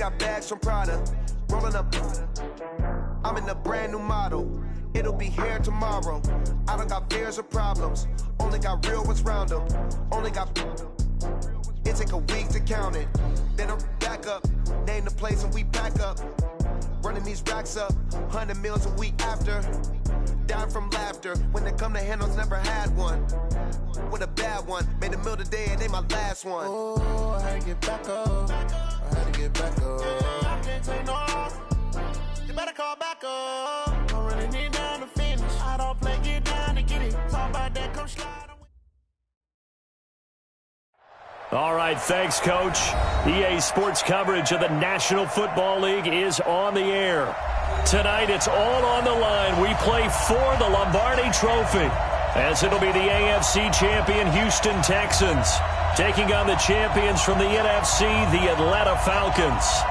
got bags from Prada, rolling up. I'm in a brand new model. It'll be here tomorrow. I don't got fears or problems. Only got real ones round them. Only got. It take a week to count it. Then I'm back up. Name the place and we back up. Running these racks up. 100 meals a week after. Dying from laughter. When they come to handles, never had one. With a bad one. Made a meal today and they my last one. Oh, I had to get back up. I had to get back up. I can't take no loss. You better call back up. Don't really need down to finish. I don't play, get down to get it. Talk about that, come slide. All right, thanks, Coach. EA Sports coverage of the National Football League is on the air. Tonight, it's all on the line. We play for the Lombardi Trophy, as it'll be the AFC champion Houston Texans taking on the champions from the NFC, the Atlanta Falcons.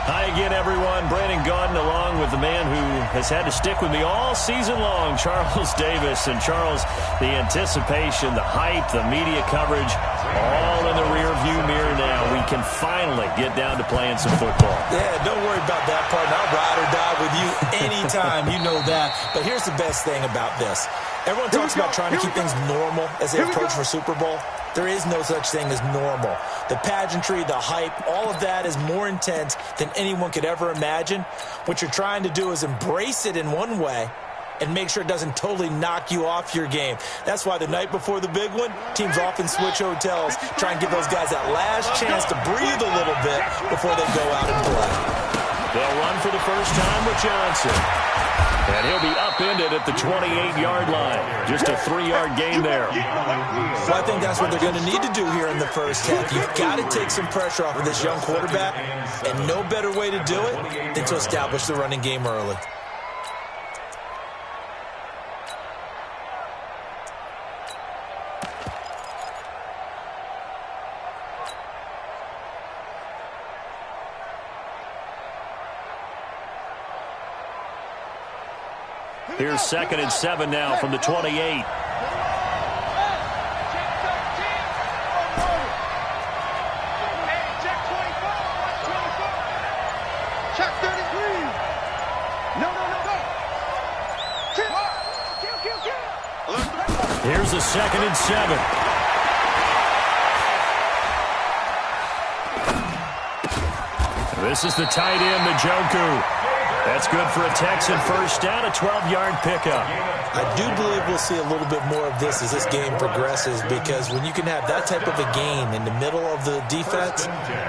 Hi again, everyone. Brandon Gaudin along with the man who has had to stick with me all season long, Charles Davis. And Charles, the anticipation, the hype, the media coverage, all in the rearview mirror now. We can finally get down to playing some football. Yeah, don't worry about that part. I'll ride or die with you anytime. You know that. But here's the best thing about this. Everyone talks about trying to keep things normal as they approach for Super Bowl. There is no such thing as normal. The pageantry, the hype, all of that is more intense than anyone could ever imagine. What you're trying to do is embrace it in one way and make sure it doesn't totally knock you off your game. That's why the night before the big one, teams often switch hotels, try and give those guys that last chance to breathe a little bit before they go out and play. They'll run for the first time with Johnson. And he'll be upended at the 28-yard line. Just a 3-yard gain there. Well, I think that's what they're going to need to do here in the first half. You've got to take some pressure off of this young quarterback, and no better way to do it than to establish the running game early. Here's 2nd and 7 now from the 28. Check 33. No. Kill. Here's a 2nd and 7. This is the tight end, Njoku. That's good for a Texan first down, a 12-yard pickup. I do believe we'll see a little bit more of this as this game progresses, because when you can have that type of a gain in the middle of the defense,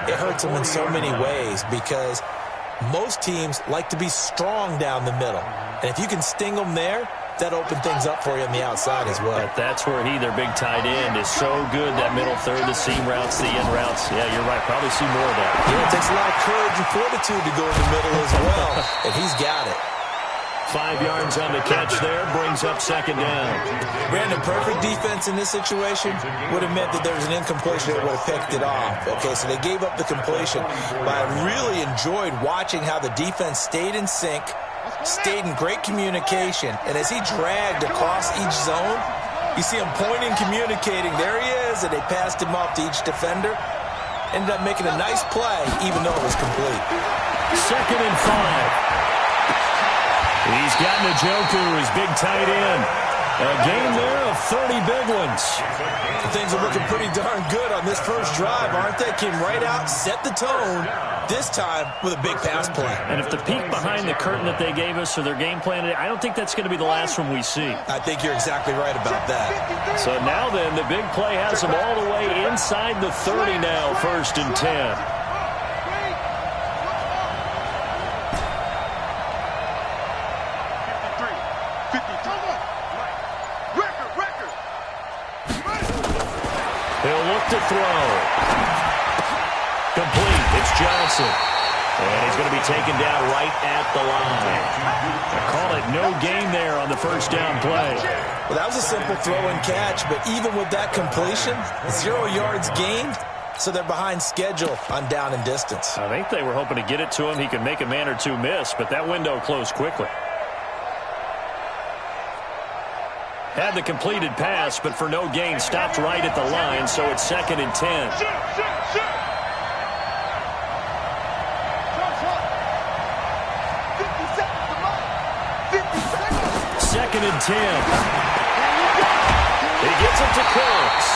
it hurts them in so many ways, because most teams like to be strong down the middle. And if you can sting them there, that open things up for you on the outside as well. But that's where their big tight end, is so good, that middle third, the seam routes, the end routes. Yeah, you're right. Probably see more of that. Yeah, it takes a lot of courage and fortitude to go in the middle as well, and he's got it. 5 yards on the catch there, brings up 2nd down. Brandon, perfect defense in this situation would have meant that there was an incompletion that would have picked it off. Okay, so they gave up the completion, but I really enjoyed watching how the defense stayed in sync, stayed in great communication, and as he dragged across each zone, you see him pointing, communicating. There he is, and they passed him off to each defender. Ended up making a nice play, even though it was complete. 2nd and 5. He's got Njoku, his big tight end. A game there of 30 big ones. Things are looking pretty darn good on this first drive, aren't they? Came right out, set the tone, this time with a big pass play. And if the peek behind the curtain that they gave us for their game plan today, I don't think that's going to be the last one we see. I think you're exactly right about that. So now then, the big play has them all the way inside the 30 now, 1st and 10. He'll look to throw. Complete. It's Johnson. And he's going to be taken down right at the line. I call it no gain there on the first down play. Well, that was a simple throw and catch, but even with that completion, 0 yards gained, so they're behind schedule on down and distance. I think they were hoping to get it to him. He could make a man or two miss, but that window closed quickly. Had the completed pass, but for no gain, stopped right at the line, so it's 2nd and 10. 2nd and 10. He gets it to Cooks.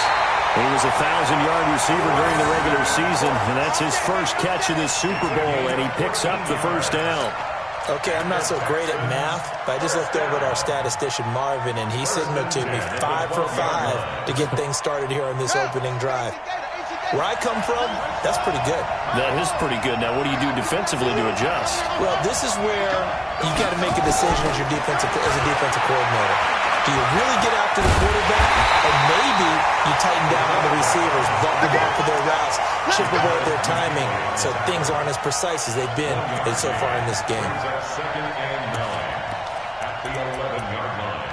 He was a 1,000-yard receiver during the regular season, and that's his first catch of this Super Bowl, and he picks up the first down. Okay, I'm not so great at math, but I just looked over at our statistician, Marvin, and he signaled to me 5 for 5 to get things started here on this opening drive. Where I come from, that's pretty good. That is pretty good. Now, what do you do defensively to adjust? Well, this is where you got to make a decision as a defensive coordinator. Do you really get after the quarterback, or maybe you tighten down on the receivers, bump them off of their routes, chip away at their timing, so things aren't as precise as they've been so far in this game. Second and 9 at the 11-yard line.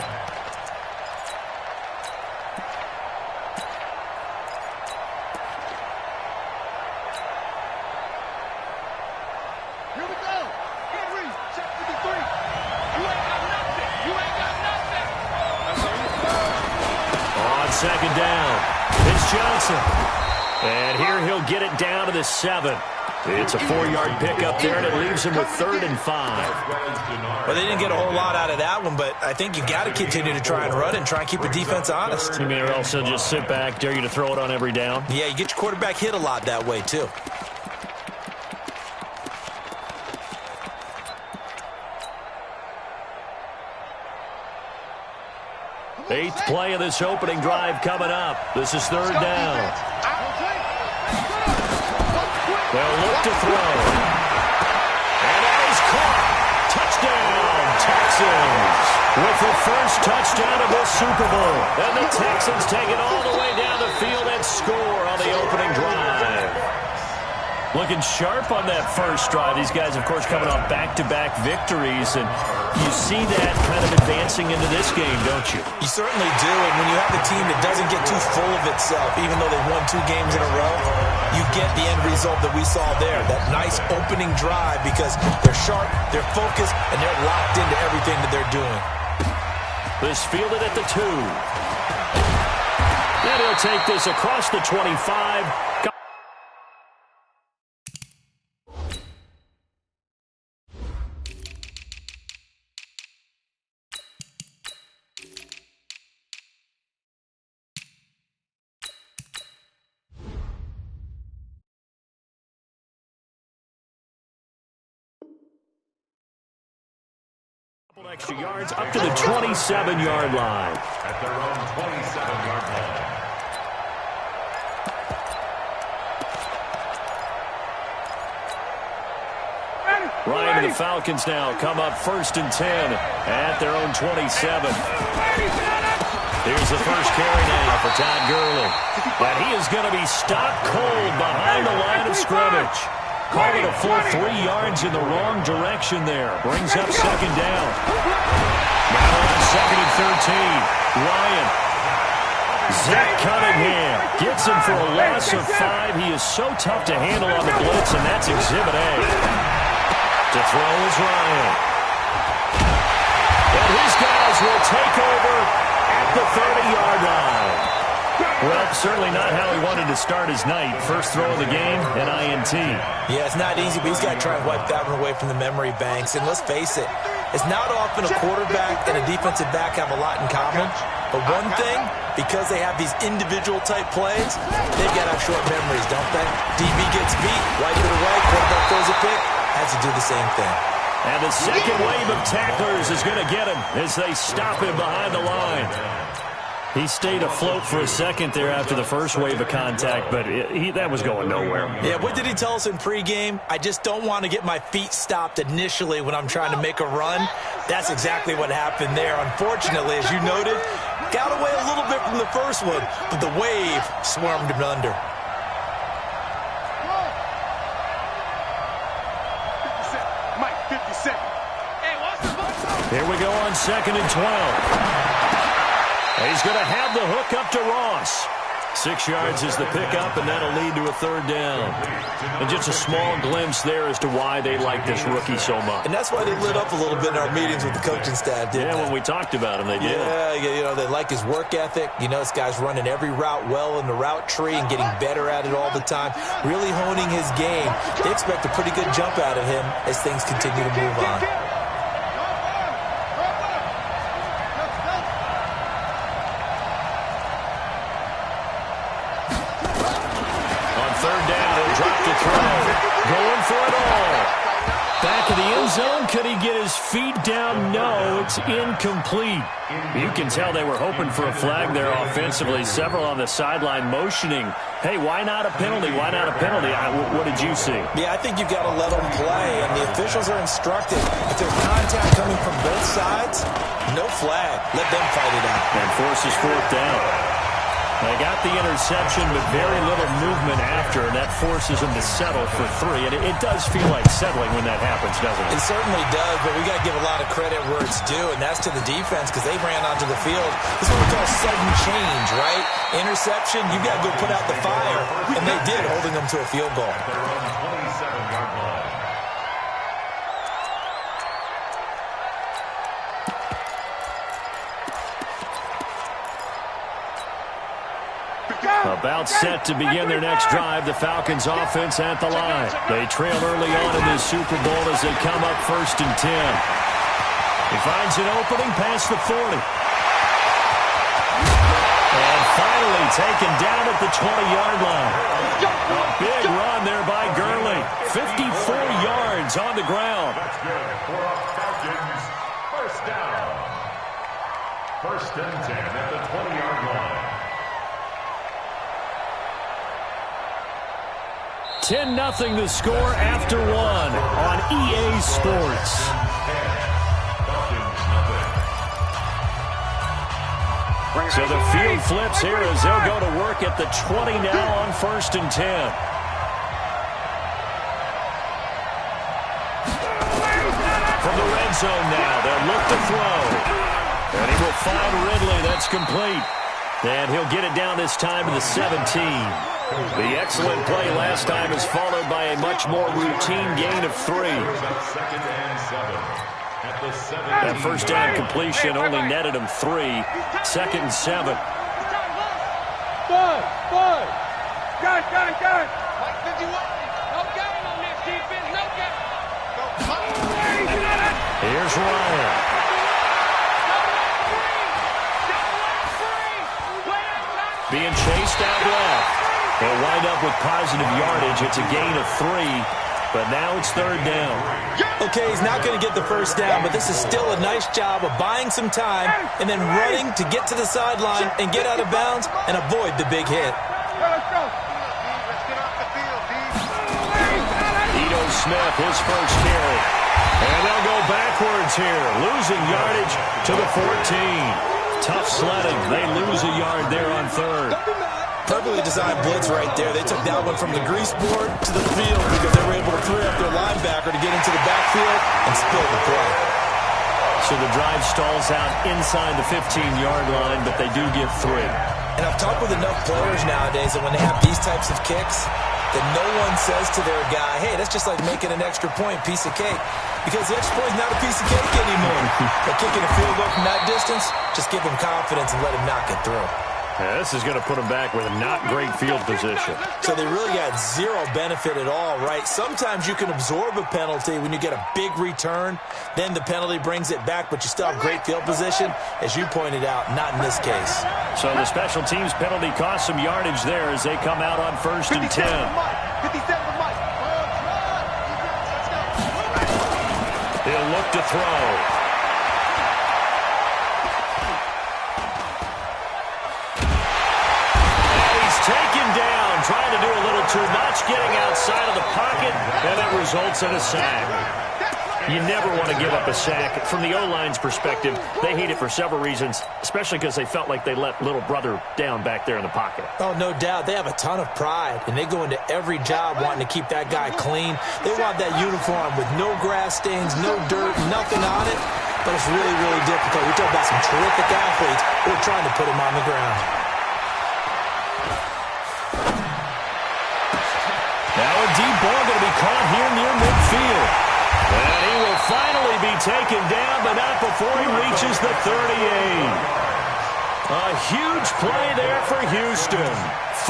Here we go. Henry, check 53. You ain't got nothing. You ain't got nothing. On 2nd down, it's Johnson. And here he'll get it down to the 7. It's a 4-yard pickup there, and it leaves him with 3rd and 5. Well, they didn't get a whole lot out of that one, but I think you got to continue to try and run and try and keep the defense honest. You mean, or else he'll just sit back, dare you to throw it on every down? Yeah, you get your quarterback hit a lot that way, too. Eighth play of this opening drive coming up. This is 3rd down. They'll look to throw. And that is caught. Touchdown, Texans. With the first touchdown of this Super Bowl. And the Texans take it all the way down the field and score on the opening drive. Looking sharp on that first drive. These guys, of course, coming off back-to-back victories, and you see that kind of advancing into this game, don't you? You certainly do, and when you have a team that doesn't get too full of itself, even though they won 2 games in a row, you get the end result that we saw there, that nice opening drive, because they're sharp, they're focused, and they're locked into everything that they're doing. This fielded at the 2. And he'll take this across the 25. Extra yards up to the 27-yard line. At their own 27-yard line. Ryan and the Falcons now come up 1st and 10 at their own 27. Here's the first carry now for Todd Gurley. And he is going to be stopped cold behind the line of scrimmage. Called it a full 3 yards in the wrong direction there. Brings up 2nd down. Now on 2nd and 13. Ryan. Zach Cunningham gets him for a loss of 5. He is so tough to handle on the blitz, and that's Exhibit A. To throw is Ryan. And his guys will take over at the 30-yard line. Well, certainly not how he wanted to start his night. First throw of the game, an INT. Yeah, it's not easy, but he's got to try and wipe that one away from the memory banks. And let's face it, it's not often a quarterback and a defensive back have a lot in common. But one thing, because they have these individual-type plays, they've got to have short memories, don't they? DB gets beat, wipe it away, quarterback throws a pick, has to do the same thing. And the second wave of tacklers is going to get him as they stop him behind the line. He stayed afloat for a second there after the first wave of contact, but that was going nowhere. Yeah, what did he tell us in pregame? I just don't want to get my feet stopped initially when I'm trying to make a run. That's exactly what happened there. Unfortunately, as you noted, got away a little bit from the first one, but the wave swarmed him under. Here we go on 2nd and 12. He's going to have the hook up to Ross. 6 yards is the pickup, and that'll lead to a 3rd down. And just a small glimpse there as to why they like this rookie so much. And that's why they lit up a little bit in our meetings with the coaching staff, didn't they? Yeah, when we talked about him, they did. Yeah, you know, they like his work ethic. You know, this guy's running every route well in the route tree and getting better at it all the time, really honing his game. They expect a pretty good jump out of him as things continue to move on. zone. Could he get his feet down? No, it's incomplete. You can tell they were hoping for a flag there offensively. Several on the sideline motioning, hey, why not a penalty? Why not a penalty? What did you see? Yeah, I think you've got to let them play, and the officials are instructed. If there's contact coming from both sides, no flag. Let them fight it out. And forces fourth down. They got the interception, but very little movement after, and that forces them to settle for 3. And it does feel like settling when that happens, doesn't it? It certainly does, but we got to give a lot of credit where it's due, and that's to the defense because they ran onto the field. This is what we call sudden change, right? Interception, you got to go put out the fire, and they did, holding them to a field goal. About set to begin their next drive, the Falcons offense at the line. They trail early on in this Super Bowl as they come up 1st and 10. He finds an opening past the 40. And finally taken down at the 20-yard line. A big run there by Gurley. 54 yards on the ground. That's good for a Falcons first down. 1st and 10 at the 20-yard line. 10-0 the score after 1 on EA Sports. So the field flips here as they'll go to work at the 20 now on 1st and 10. From the red zone now, they'll look to throw. And he will find Ridley. That's complete. And he'll get it down this time to the 17. The excellent play last time is followed by a much more routine gain of 3. That first down completion only netted him 3. 2nd and 7. Gun. Like 51. No gain on this defense. No gain. Here's Ryan. Being chased out left. They'll wind up with positive yardage. It's a gain of 3, but now it's 3rd down. Okay, he's not going to get the first down, but this is still a nice job of buying some time and then running to get to the sideline and get out of bounds and avoid the big hit. Ito Smith, his first carry. And they'll go backwards here, losing yardage to the 14. Tough sledding. They lose a yard there on 3rd. Perfectly designed blitz right there. They took that one from the grease board to the field because they were able to free up their linebacker to get into the backfield and spill the play. So the drive stalls out inside the 15-yard line, but they do give 3. And I've talked with enough players nowadays that when they have these types of kicks, that no one says to their guy, hey, that's just like making an extra point, piece of cake. Because the extra point is not a piece of cake anymore. But kicking a field goal from that distance, just give him confidence and let him knock it through. Yeah, this is going to put them back with a not great field position. So they really got zero benefit at all, right? Sometimes you can absorb a penalty when you get a big return. Then the penalty brings it back, but you still have great field position. As you pointed out, not in this case. So the special teams penalty cost some yardage there as they come out on 1st and 10. 57 for Mike. He'll look to throw. Taken down, trying to do a little too much, getting outside of the pocket, and it results in a sack. You never want to give up a sack. From the O-line's perspective, they hate it for several reasons, especially because they felt like they let little brother down back there in the pocket. Oh, no doubt. They have a ton of pride, and they go into every job wanting to keep that guy clean. They want that uniform with no grass stains, no dirt, nothing on it, but it's really, really difficult. We're talking about some terrific athletes who are trying to put him on the ground. Now a deep ball going to be caught here near midfield. And he will finally be taken down, but not before he reaches the 38. A huge play there for Houston.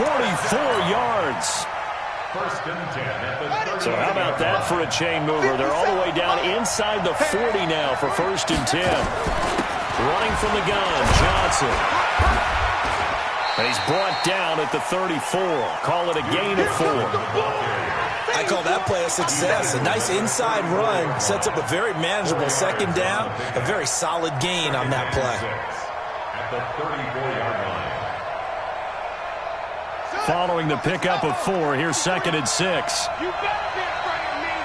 44 yards. So how about that for a chain mover? They're all the way down inside the 40 now for 1st and 10. Running from the gun, Johnson. And he's brought down at the 34. Call it a gain of 4. I call that play a success. A nice inside run sets up a very manageable second down, a very solid gain on that play. At the 34-yard line. Following the pickup of 4, here's 2nd and 6. You better be afraid of me.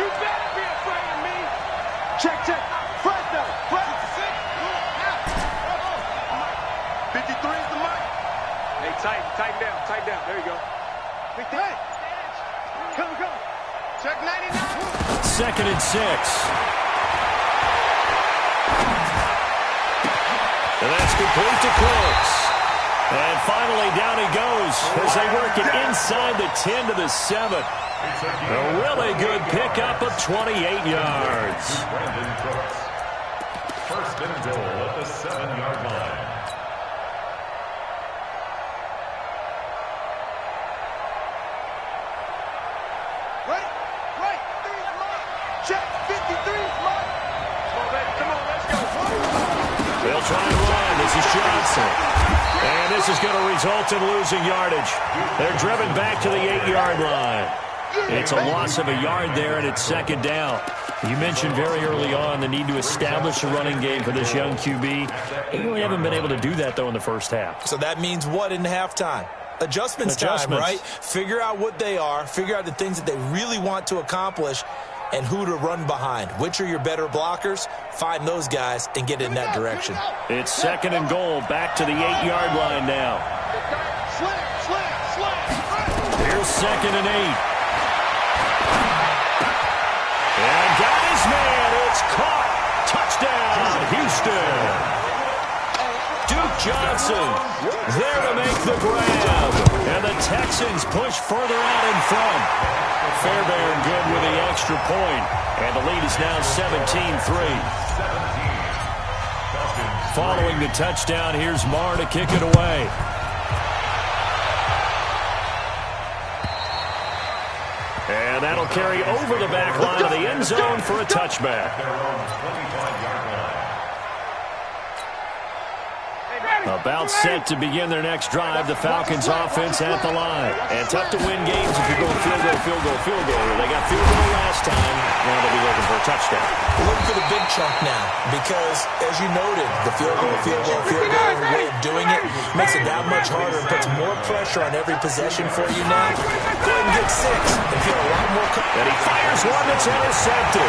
You better be afraid of me. Check. Fresh down. 53 is the mic. Hey, tighten down. There you go. Big thing. Come. Check 99. 2nd and 6. And that's complete to Cooks. And finally, down he goes as they work it inside the 10 to the 7. A really good pickup of 28 yards. First and goal at the 7-yard line. Right. Check 53 is mine. Come on, let's go. They'll try and run. This is Johnson. And this is going to result in losing yardage. They're driven back to the 8-yard line. It's a loss of a yard there, and it's 2nd down. You mentioned very early on the need to establish a running game for this young QB. They really haven't been able to do that, though, in the first half. So that means what in halftime? Adjustments time, right? Figure out what they are, figure out the things that they really want to accomplish, and who to run behind. Which are your better blockers? Find those guys and get in that direction. It's 2nd and goal, back to the 8-yard line now. Here's 2nd and 8. And got his man. It's caught. Touchdown, Houston. Duke Johnson there to make the grab. And the Texans push further out in front. Fairbairn good with the extra point. And the lead is now 17-3. Following the touchdown, here's Marr to kick it away. And that'll carry over the back line of the end zone for a touchback. About set to begin their next drive. The Falcons offense at the line. And tough to win games if you're going field goal. They got field goal last time. Now they'll be looking for a touchdown. We're looking for the big chunk now because, as you noted, the field goal way of doing it makes it that much harder and puts more pressure on every possession for you now. Go ahead and get 6 and feel a lot more. And he fires one that's intercepted.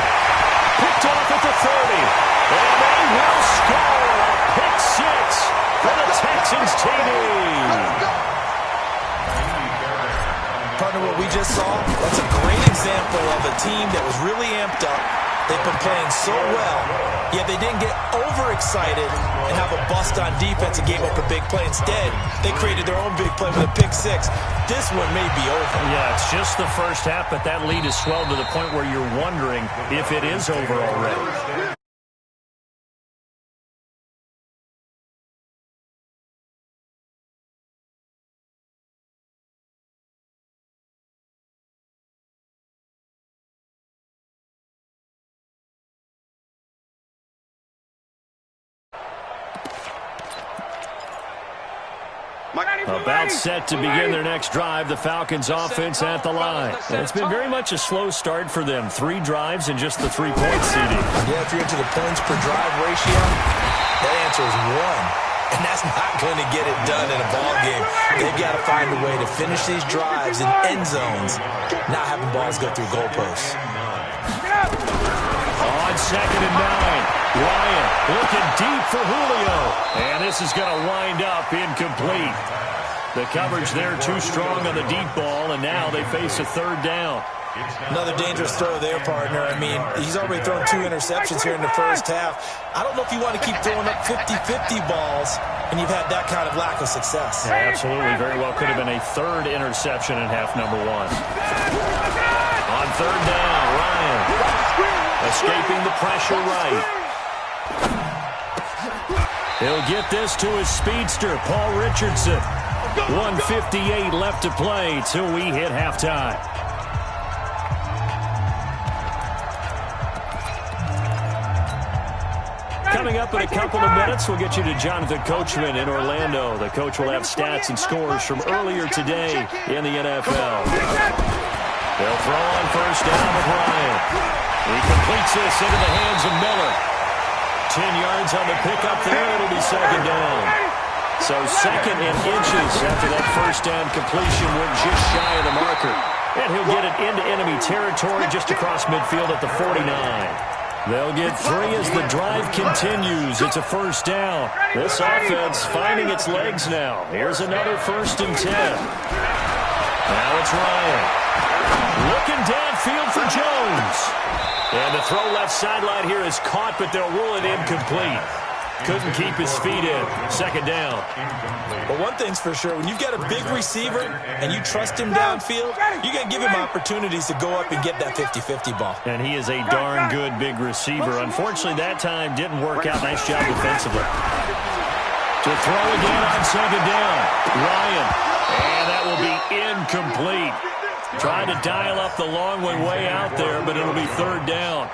Picked off at the 30. And they will score a pick 6. For the Texans TD. Partner, what we just saw, that's a great example of a team that was really amped up. They've been playing so well, yet they didn't get overexcited and have a bust on defense and gave up a big play. Instead, they created their own big play with a pick 6. This one may be over. Yeah, it's just the first half, but that lead has swelled to the point where you're wondering if it is over already. About set to begin their next drive, the Falcons offense at the line. And it's been very much a slow start for them. 3 drives and just the 3-point seeding. Yeah, if you're into the points per drive ratio, that answer is 1. And that's not going to get it done in a ball game. They've got to find a way to finish these drives in end zones, not having balls go through goalposts. On 2nd and 9, Ryan looking deep for Julio. And this is going to wind up incomplete. The coverage there too strong on the deep ball, and now they face a 3rd down. Another dangerous throw there, partner. I mean, he's already thrown 2 interceptions here in the first half. I don't know if you want to keep throwing up 50-50 balls, and you've had that kind of lack of success. Yeah, absolutely. Very well could have been a 3rd interception in half number 1. On 3rd down, Ryan escaping the pressure right. He'll get this to his speedster, Paul Richardson. 1:58 left to play till we hit halftime. Coming up in a couple of minutes, we'll get you to Jonathan Coachman in Orlando. The coach will have stats and scores from earlier today in the NFL. They'll throw on first down with Ryan. He completes this into the hands of Miller. 10 yards on the pickup there. It'll be second down. So second and inches after that first down completion went just shy of the marker. And he'll get it into enemy territory just across midfield at the 49. They'll get 3 as the drive continues. It's a first down. This offense finding its legs now. Here's another 1st and 10. Now it's Ryan. Looking downfield for Jones. And the throw left sideline here is caught, but they'll rule it incomplete. Couldn't keep his feet in. Second down. But one thing's for sure, when you've got a big receiver and you trust him downfield, you're going to give him opportunities to go up and get that 50-50 ball. And he is a darn good big receiver. Unfortunately, that time didn't work out. Nice job defensively. To throw again on second down. Ryan. And that will be incomplete. Trying to dial up the long one way out there, but it'll be third down.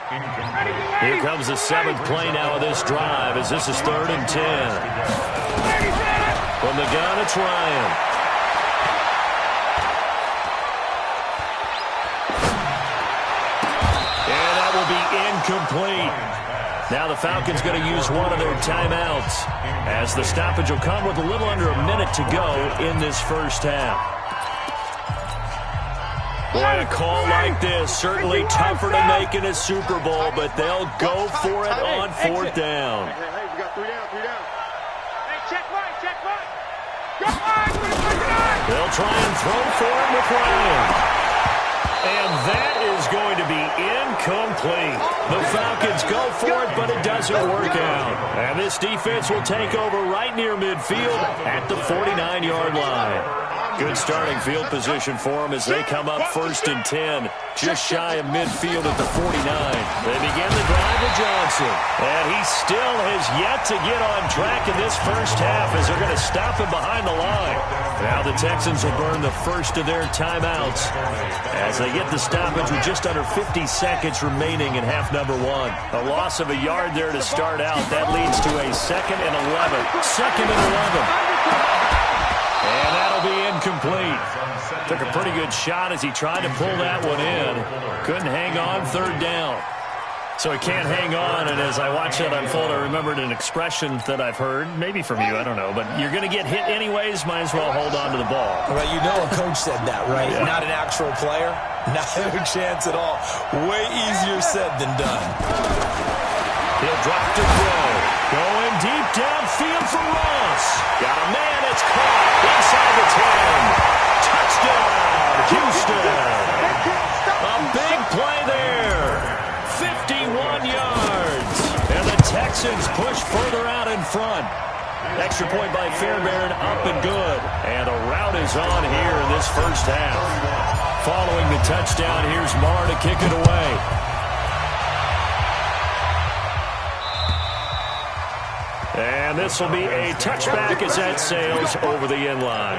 Here comes the 7th play now of this drive as this is 3rd and 10. From the gun, it's Ryan. And that will be incomplete. Now the Falcons going to use one of their timeouts as the stoppage will come with a little under a minute to go in this first half. Boy, a call like this, certainly tougher to make in a Super Bowl, but they'll go for it on 4th down. Hey, we got 3 down, 3 down. Hey, check right, check right. Go on, They'll try and throw for him with Ryan. And that is going to be incomplete. The Falcons go for it, but it doesn't work out. And this defense will take over right near midfield at the 49-yard line. Good starting field position for them as they come up 1st and 10. Just shy of midfield at the 49. They begin the drive with Johnson. And he still has yet to get on track in this first half as they're going to stop him behind the line. Now the Texans will burn the first of their timeouts as they get the stoppage with just under 50 seconds remaining in half number 1. A loss of a yard there to start out. That leads to a 2nd and 11. 2nd and 11. And that'll be incomplete. Took a pretty good shot as he tried to pull that one in. Couldn't hang on, 3rd down. So he can't hang on, and as I watched that unfold, I remembered an expression that I've heard, maybe from you, I don't know, but you're going to get hit anyways, might as well hold on to the ball. Right, you know a coach said that, right? Yeah. Not an actual player. Not a chance at all. Way easier said than done. He'll drop to throw. Going deep downfield for Ross. Got a man, it's caught inside the 10. Touchdown, Houston. A big play there. 51 yards. And the Texans push further out in front. Extra point by Fairbairn, up and good. And a rout is on here in this first half. Following the touchdown, here's Marr to kick it away. And this will be a touchback as that sails over the end line.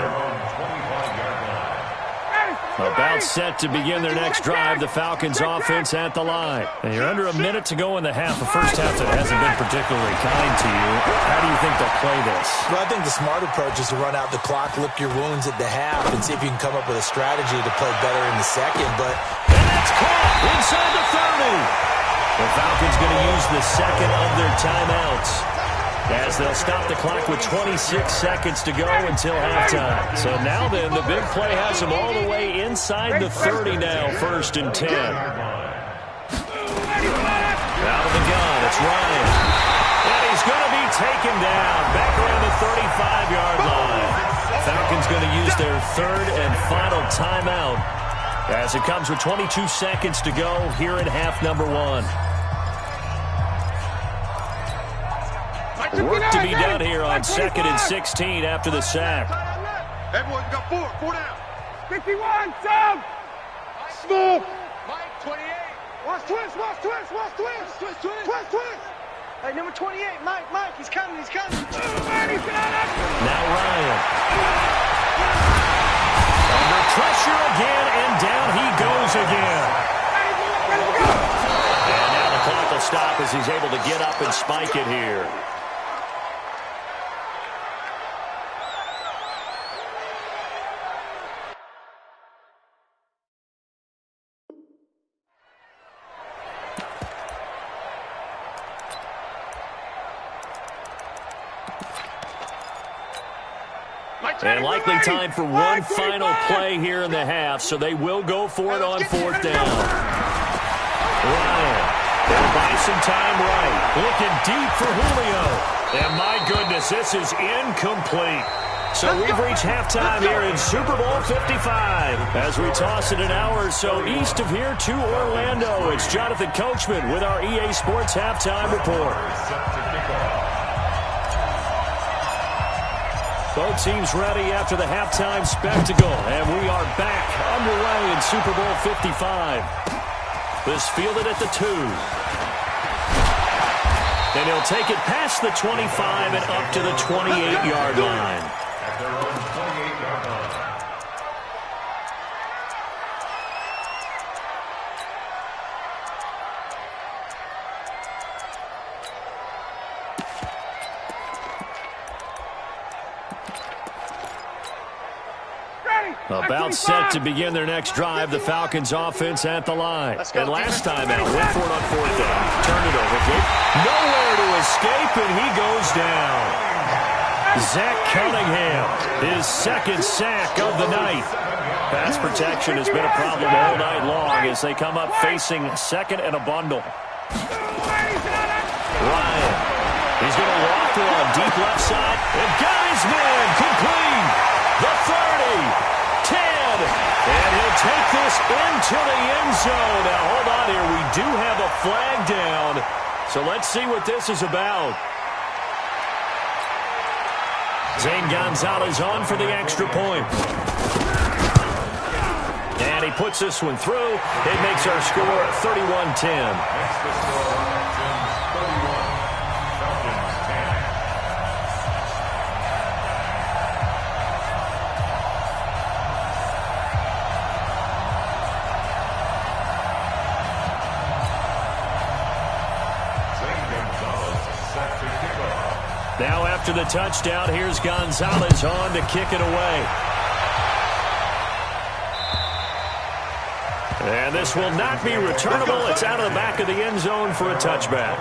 About set to begin their next drive, the Falcons offense at the line. And you're under a minute to go in the half. The first half that hasn't been particularly kind to you. How do you think they'll play this? Well, I think the smart approach is to run out the clock, lick your wounds at the half, and see if you can come up with a strategy to play better in the second. And that's caught inside the 30. The Falcons going to use the second of their timeouts as they'll stop the clock with 26 seconds to go until halftime. So now then, the big play has them all the way inside the 30 now, 1st and 10. Out of the gun, it's Ryan. And he's going to be taken down back around the 35-yard line. Falcons going to use their 3rd and final timeout as it comes with 22 seconds to go here in half number 1. Work to be done here on 2nd and 16 after the sack. Everyone's got 4 down. 51, Sam! Smooth. Mike, 28. Watch twist. Hey, number 28, Mike, he's coming. Now Ryan. Under pressure again, and down he goes again. And now the clock will stop as he's able to get up and spike it here. And likely time for one final play here in the half, so they will go for it on fourth down. Ryan, they'll buy some time right. Looking deep for Julio. And my goodness, this is incomplete. So we've reached halftime here in Super Bowl 55. As we toss it an hour or so east of here to Orlando, it's Jonathan Coachman with our EA Sports Halftime Report. Both teams ready after the halftime spectacle, and we are back underway in Super Bowl 55. This fielded at the 2. And he'll take it past the 25 and up to the 28-yard line. At their own 28-yard line. About set to begin their next drive, the Falcons offense at the line. And last time out, went for it on fourth down. Turned it over. Nowhere to escape, and he goes down. Zach Cunningham, his second sack of the night. Pass protection has been a problem all night long as they come up facing second and a bundle. Ryan, he's going to walk through on deep left side. And got his man complete. The 30. 10, and he'll take this into the end zone. Now, hold on here. We do have a flag down, so let's see what this is about. Zane Gonzalez on for the extra point. And he puts this one through. It makes our score 31-10. Now after the touchdown, here's Gonzalez on to kick it away. And this will not be returnable. It's out of the back of the end zone for a touchback.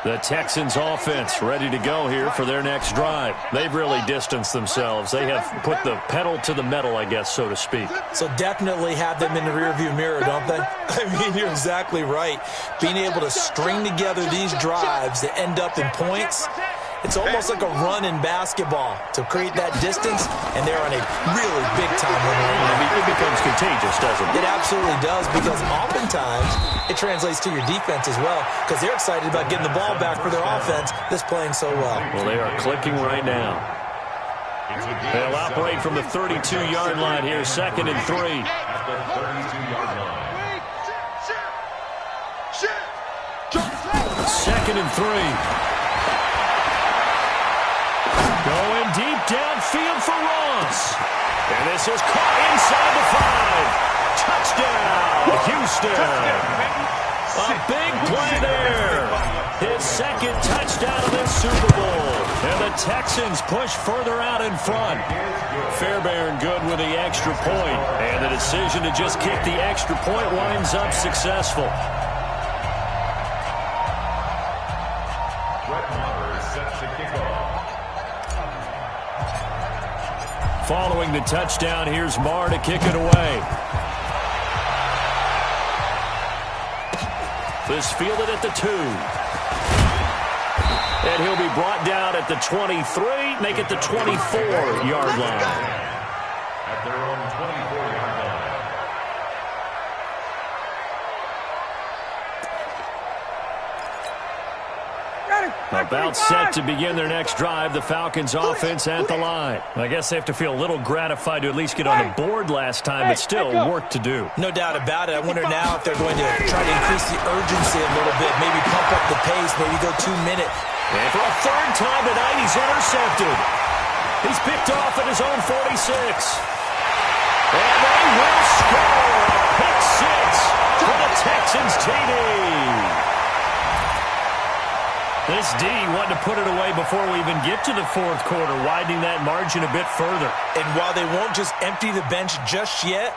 The Texans offense ready to go here for their next drive. They've really distanced themselves. They have put the pedal to the metal, I guess, so to speak. So definitely have them in the rearview mirror, don't they? I mean, you're exactly right. Being able to string together these drives that end up in points, it's almost like a run in basketball to create that distance, and they're on a really big-time run. It becomes contagious, doesn't it? It absolutely does, because oftentimes it translates to your defense as well, because they're excited about getting the ball back for their offense that's playing so well. Well, they are clicking right now. They'll operate from the 32-yard line here, 2nd and 3. At the 32-yard line. 2nd and 3. Going deep downfield for Ross. And this is caught inside the 5. Touchdown, Houston. A big play there. His second touchdown of this Super Bowl. And the Texans push further out in front. Fairbairn good with the extra point. And the decision to just kick the extra point winds up successful. Following the touchdown, here's Marr to kick it away. This fielded at the 2. And he'll be brought down at the 23, make it the 24-yard line. At their own 24-yard line. About set to begin their next drive, the Falcons offense at the line. I guess they have to feel a little gratified to at least get on the board last time, but still work to do. No doubt about it. I wonder now if they're going to try to increase the urgency a little bit, maybe pump up the pace, maybe go 2 minutes. And for a third time tonight, he's intercepted. He's picked off at his own 46. And they will score a pick 6 for the Texans TD. This D wanted to put it away before we even get to the fourth quarter, widening that margin a bit further. And while they won't just empty the bench just yet,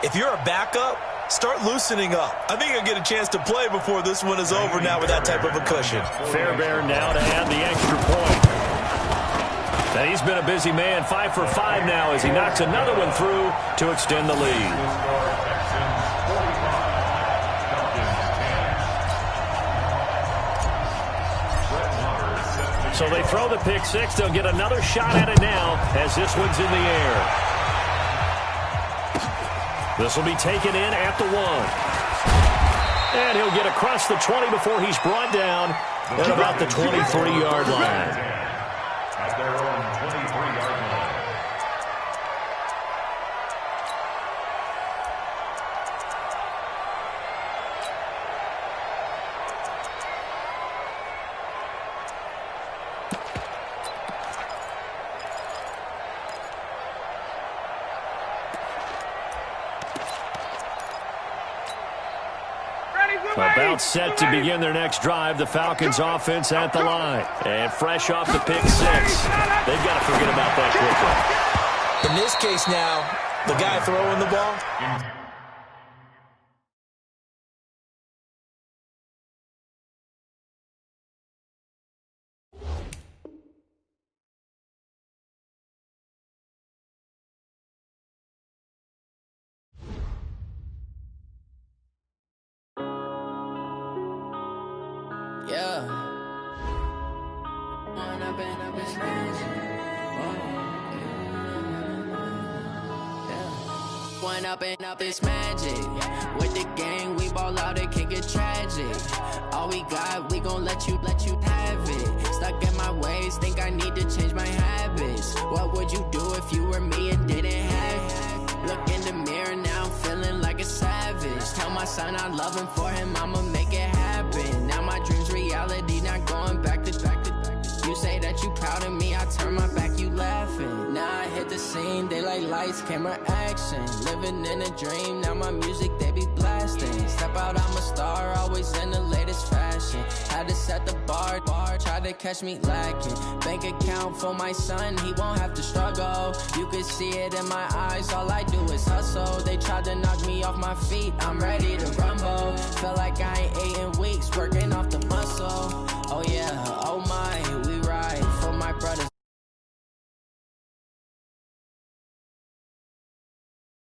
if you're a backup, start loosening up. I think you'll get a chance to play before this one is over now with that type of a cushion. Fairbairn now to add the extra point. And he's been a busy man, 5 for 5 now as he knocks another one through to extend the lead. So they throw the pick six. They'll get another shot at it now as this one's in the air. This will be taken in at the 1. And he'll get across the 20 before he's brought down at about the 23-yard line. At their own 23-yard line. About set to begin their next drive, the Falcons offense at the line. And fresh off the pick six. They've got to forget about that quickly. In this case now, the guy throwing the ball, yeah. One up and up is magic. With the gang, we ball out, it can get tragic. All we got, we gon' let you have it. Stuck in my ways, think I need to change my habits. What would you do if you were me and didn't have it? Look in the mirror, now I'm feeling like a savage. Tell my son I love him, for him I'ma make it happen. Now my dream's reality, not going back to. You say that you proud of me, I turn my back, you laughing. Now I hit the scene, they like lights, camera, action. Living in a dream, now my music, they be blasting. Step out, I'm a star, always in the latest fashion. Had to set the bar, try to catch me lacking. Bank account for my son, he won't have to struggle. You could see it in my eyes, all I do is hustle. They tried to knock me off my feet, I'm ready to rumble. Feel like I ain't ate in weeks, working off the muscle.